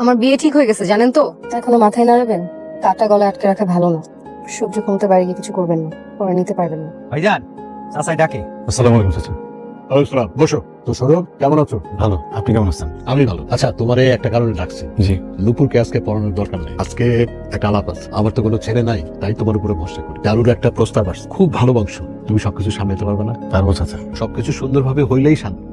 আমার বিয়ে ঠিক হয়ে গেছে জানেন তো। এখনো মাথায় নাড়াবেন? কাটা গলায় আটকে রাখা ভালো না। সহ্য কমতে বাইরে গিয়ে কিছু করবেন না, পরে নিতে পারবেন না। ভাইজান চাচাই ডাকে। আসসালামু আলাইকুম চাচা। আসসালাম, বসো। তো সৌরভ কেমন আছো? ভালো, আপনি কেমন আছেন? আমি ভালো। আচ্ছা, তোমারে একটা কারণে ডাকছি। জি। নুপুরকে আজকে পড়ানোর দরকার নেই। আজকে একটা আলাপ আছে। আমার তো কোনো ছেলে নাই, তাই তোমার উপরে ভরসা করি। দারুর একটা প্রস্তাব আসছে, খুব ভালো বংশ। তুমি সবকিছু সামলাতে পারবে না? পারবো চাচা। সবকিছু সুন্দরভাবে হইলেই শান্তি।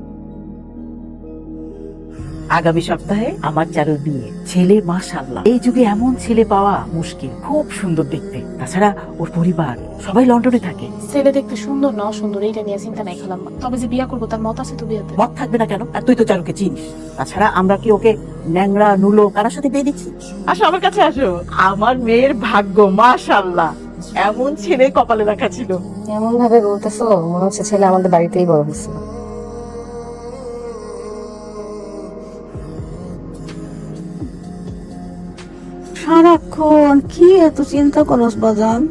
আগামী সপ্তাহে আমার চারুর বিয়ে। ছেলে মাশাআল্লাহ, এই যুগে এমন ছেলে পাওয়া মুশকিল। খুব সুন্দর দেখতে, তাছাড়া ওর পরিবার সবাই লন্ডনে থাকে। ছেলে দেখতে সুন্দর না অসুন্দর এইটা নিয়ে চিন্তা নাই খালাম্মা, তবে যে বিয়া করবো তার মত আছে তো বিয়েতে। মত থাকবে না কেন? আর তুই তো চারুকে চিনিস। তাছাড়া আমরা কি ওকে ন্যাংরা নুলো কারার সাথে বিয়ে দিচ্ছি? আসো আমার কাছে আসো। আমার মেয়ের ভাগ্য মাশাআল্লাহ, এমন ছেলে কপালে রাখা ছিল। এমন ভাবে বলতেছো মনে হচ্ছে ছেলে আমাদের বাড়িতেই বড় হয়েছে। সারাক্ষণ কি এত চিন্তা করস বাজান?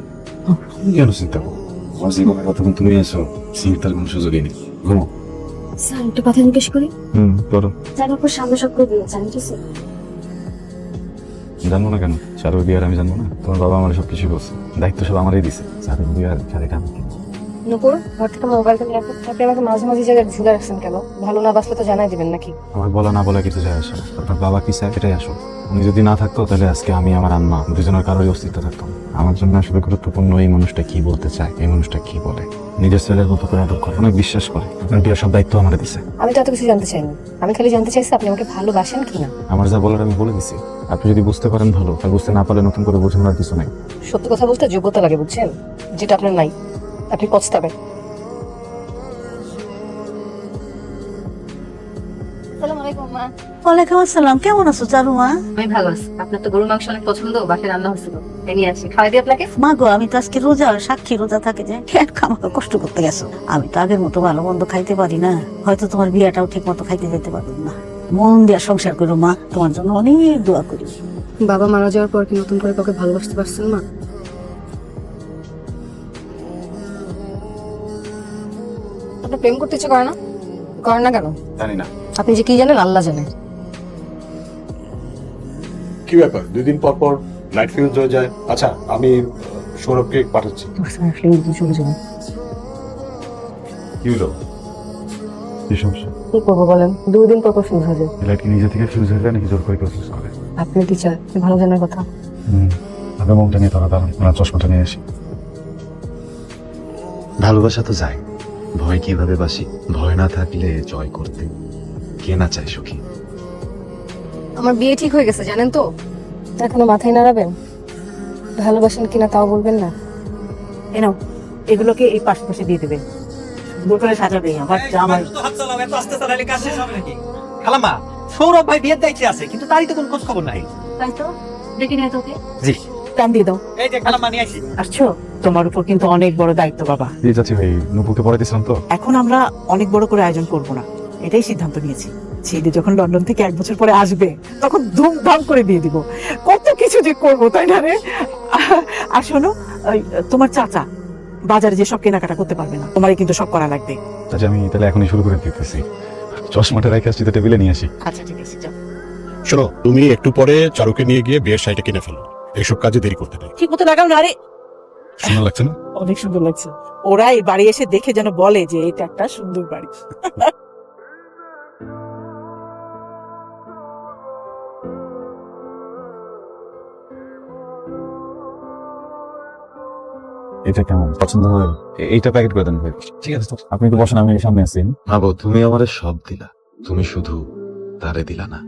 তুমি কেন চিন্তা করো? আমার জীবনে কতক্ষণ তুমি এসো, চিন্তার কোনো সুযোগই নেই। ঘুমো। স্যার একটা কথা জিজ্ঞেস করি। করো। তার উপর সামনে সব করে দিয়ে জানিস? জানবো না কেন? চারুর বিয়ার আমি জানবো না? তোমার বাবা আমার সবকিছু বলছে, দায়িত্ব সব আমারই দিছে। চারুর বিয়ার শাড়িটা আমাকে। নুপুর, ঘর থেকে মোবাইলটা নিয়ে আপনি আমাকে মাঝে মাঝে জায়গায় ঝুলে রাখছেন কেন? ভালো না বাসলে তো জানাই দিবেন নাকি? আমার বলা না বলা কিছু যায় আসে না। আপনার বাবা কি চায় এটাই আসো। উনি যদি না থাকতো তাহলে আজকে আমি আমার আম্মা দুজনের কারোই অস্তিত্ব থাকতো না। আমার জন্য আসলে গুরুত্বপূর্ণ এই মানুষটা কি বলতে চায়, এই মানুষটা কি বলে। নিজের ছেলের মতো করে এত অনেক বিশ্বাস করে। আপনার বিয়ার সব দায়িত্ব আমার দিছে। আমি তো এত কিছু জানতে চাইনি, আমি খালি জানতে চাইছি আপনি আমাকে ভালোবাসেন কিনা। আমার যা বলার আমি বলে দিছি। আপনি যদি বুঝতে পারেন ভালো, আর বুঝতে না পারলে নতুন করে বোঝানোর কিছু নাই। সত্যি কথা বলতে যোগ্যতা লাগে বুঝছেন, যেটা আপনার নাই। আপনি পছতাবেন। ওয়ালাইকুম আসসালাম, কেমন আছো চারু মা? আমি ভালো আছি। আপনার তো গরু মাংস অনেক পছন্দ, বাসায় রান্না হচ্ছিল, এই নিয়ে আসি। খাওয়াই দিই আপনাকে? মা গো, আমি তো আজকে রোজা, সাক্ষী রোজা থাকে যে পেট খামাকে কষ্ট করতে গেছো। আমি তো আগের মতো ভালো মন্দ খাইতে পারি না, হয়তো তোমার বিয়াটাও ঠিক মতো খাইতে যেতে পারবো না। মন দিয়া সংসার করো মা, তোমার জন্য অনেক দোয়া করি। বাবা মারা যাওয়ার পর কি নতুন করে কাউকে ভালোবাসতে পারছেন মা? আপনার প্রেম করতে ইচ্ছে করে না? করেন না কেন? জানি না। আপনি যে কি জানেন আল্লাহ জানে। কি ব্যাপার, 2 দিন পর পর লাইট ফিউজ হয়ে যায়? আচ্ছা, আমি সৌরভকে পাঠাচ্ছি। চলে যাবেন। কি হলো? কি সমস্যা? কি করবো বলেন, 2 দিন পর পর ফিউজ হয়ে যায়। লাইট কি নিজে থেকে ফিউজ হয়ে যায় নাকি জোর করে কেউ ফিউজ করে? আপনার টিচার ভালো জানার কথা। আপনার মুখটা নিয়ে তোরা দাঁড়ান, ওনার চশমাটা নিয়ে আসি। ভালোবাসা তো যায়, ভয় কিভাবে বাসি? ভয় না থাকলে জয় করতে কে না চায় সুখী? আমার বিয়ে ঠিক হয়ে গেছে জানেন তো। এখনো মাথায় নাড়াবেন? ভালোবাসেন কিনা তাও বলবেন না। এনো, এগুলোকে এই পাশে পাশে দিয়ে দেবে, সুন্দর করে সাজাবে। আমার জামাই খালাম্মা, সৌরভ ভাই বিয়ের দায়িত্বে আছে, কিন্তু তারই তো কোনো খোঁজ খবর নাই। তাই তো, ডেকে নিয়ে তোকে জি। কান দিয়ে দাও। এই যে খালাম্মা নিয়ে আসি। আসছো, তোমার উপর কিন্তু অনেক বড় দায়িত্ব বাবা। এই যাচ্ছি ভাই, নুপুকে পড়াইতেছিলাম তো। এখন আমরা অনেক বড় করে আয়োজন করব না, এটাই সিদ্ধান্ত নিয়েছি। ছেলে যখন লন্ডন থেকে 1 বছর পরে আসবে তখন ধুমধাম করে দিয়ে দিব। কত কিছু যে করবো, তাই না রে? আর শোনো, ওই তোমার চাচা বাজারে যে সব কেনাকাটা করতে পারবে না, তোমারই কিন্তু সব করা লাগবে। আচ্ছা, আমি তাহলে এখনই শুরু করে দিতেছি। চশমাটা রেখে আসছি, তো টেবিলে নিয়ে আসি। আচ্ছা ঠিক আছে, যাও। শোনো, তুমি একটু পরে চারুকে নিয়ে গিয়ে বিয়ের শাড়িটা কিনে ফেলো। এইসব কাজে দেরি করতে নেই। ঠিক মতো লাগাও না রে। সুন্দর লাগছে না? অনেক সুন্দর লাগছে। ওরা এই বাড়ি এসে দেখে যেন বলে যে এটা একটা সুন্দর বাড়ি। এটা কেমন পছন্দ হয়? এইটা প্যাকেট করে দেন ভাই। ঠিক আছে, আপনি তো বসেন, আমি সামনে আছি। ভাবো, তুমি আমারে সব দিলা, তুমি শুধু তারে দিলা না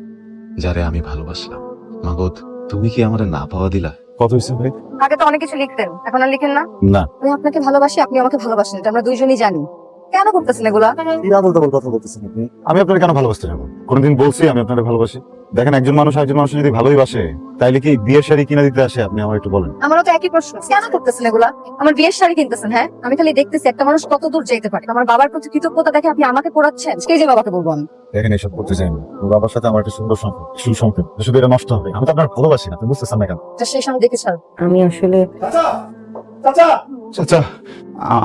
যারে আমি ভালোবাসলাম। মাগো, তুমি কি আমারে না পাওয়া দিলা? কত হয়েছে ভাই? আগে তো অনেক কিছু লিখতেন, এখন আর লিখেন না। না। আমি আপনাকে ভালোবাসি, আপনি আমাকে ভালোবাসেন, এটা আমরা দুইজনই জানি। কেন করতেছেন এগুলা? কথা বলতেছেন আপনি। আমি আপনার কেন ভালোবাসতে যাবো? কোনদিন বলছি আমি আপনার ভালোবাসি? দেখেন, একজন মানুষ একজন মানুষ যদি ভালোই বাসে, তাইলে কি বিয়ের শাড়ি কিনে দিতে আসে? আপনি আমার একটু বলেন। আমারও তো একই প্রশ্ন, কেন করতেছেন এগুলা? আমার বিয়ের শাড়ি কিনতেছেন? হ্যাঁ, আমি খালি দেখতেছি একটা মানুষ কত দূর যেতে পারে। আমার বাবার প্রতি কৃতজ্ঞতা দেখে আপনি আমাকে পোড়াচ্ছেন। সেই যে বাবাকে বলবো আমি। দেখেন, এসব করতে চাই না। ওর বাবার সাথে আমার একটা সুন্দর সম্পর্ক, সুসম্পর্ক, শুধু এটা নষ্ট হবে। আমি তো আপনার ভালোবাসি না, আপনি বুঝতেছেন না কেন? সেই সময় দেখে ছাড়। আমি আসলে চাচা,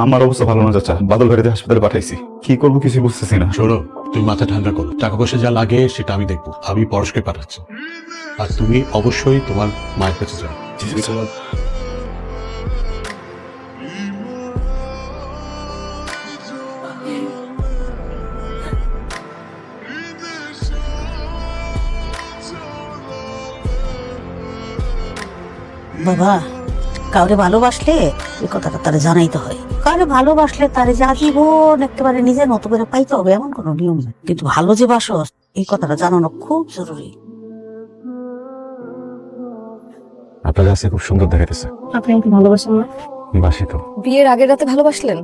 আমার অবস্থা ভালো না চাচা, বাদল ভাইরে হাসপাতালে পাঠাইছি। কি করবো কিছু বুঝতেছি না। শোনো, তুমি মাথা ঠান্ডা করো, টাকা পয়সা যা লাগে সেটা আমি দেখবো। আমি পরশকে পাঠাচ্ছি, আর তুমি অবশ্যই তোমার মায়ের কাছে যাও। বাবা, কাউরে ভালোবাসলে এই কথাটা তারা জানাইতে হয়। কাউরে ভালোবাসলে তারে যে আজীবন একেবারে নিজের মতো করে পাইতে হবে এমন কোনো নিয়ম নেই, কিন্তু ভালো যে বাসস এই কথাটা জানানো খুব জরুরি। আপনার কাছে খুব সুন্দর দেখাইতেছে। আপনি আমাকে ভালোবাসেন না? বাসি তো, বিয়ের আগের রাতে ভালোবাসলেন?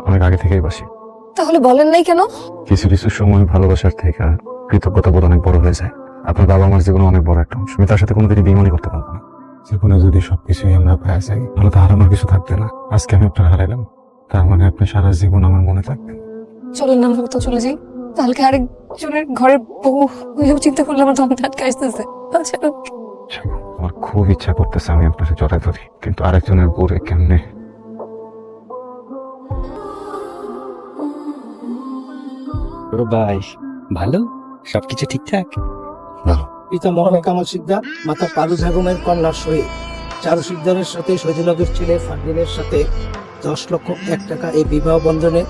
অনেক আগে থেকেই বাসি। তাহলে বলেন নাই কেন? কিছু কিছু সময় ভালোবাসার থেকে কৃতজ্ঞতা বোধ অনেক বড় হয়ে যায়। আপনার বাবা আমার জীবনে অনেক বড় একটা অংশ। আমি তার সাথে কোনোদিনই বেইমানি করতে পারবো না। জীবনে যদি সবকিছুই আমরা পাওয়া যাই তাহলে তো হারানোর কিছু থাকবে না। আজকে আমি আপনার হারাইলাম, তার মানে আপনি সারা জীবন আমার মনে থাকবেন। চলেন না, আমরা তো চলে যাই। তাহলে আরেকজনের ঘরের বউ হয়েও চিন্তা করলে আমার দম আটকে আসতেছে। আমার খুব ইচ্ছা করতেছে আমি আপনাকে জড়াই ধরি, কিন্তু আরেকজনের বউরে কেমনে। ভাই ভালো, সবকিছু ঠিকঠাক? ভালো। পিতা মহানা কামাল সিকদার, মাতা পারুজ বেগমের কন্যা শহীদ চারু সিকদারের সাথে শহীদুল্লাহের ছেলে ফারদিনের সাথে 10,01,000 টাকা এই বিবাহ বন্ধনে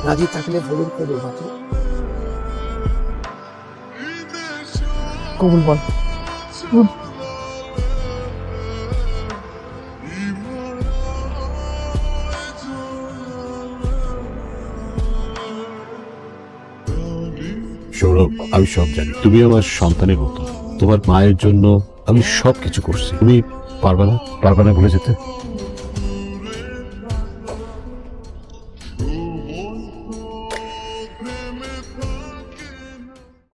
রাজি থাকলে বলুন কবুল বাকি। কবুল বল। সৌরভ, আমি সব জানি, তুমি আমার সন্তানের মতো। তোমার মায়ের জন্য আমি সবকিছু করছি, তুমি পারবে না ভুলে যেতে?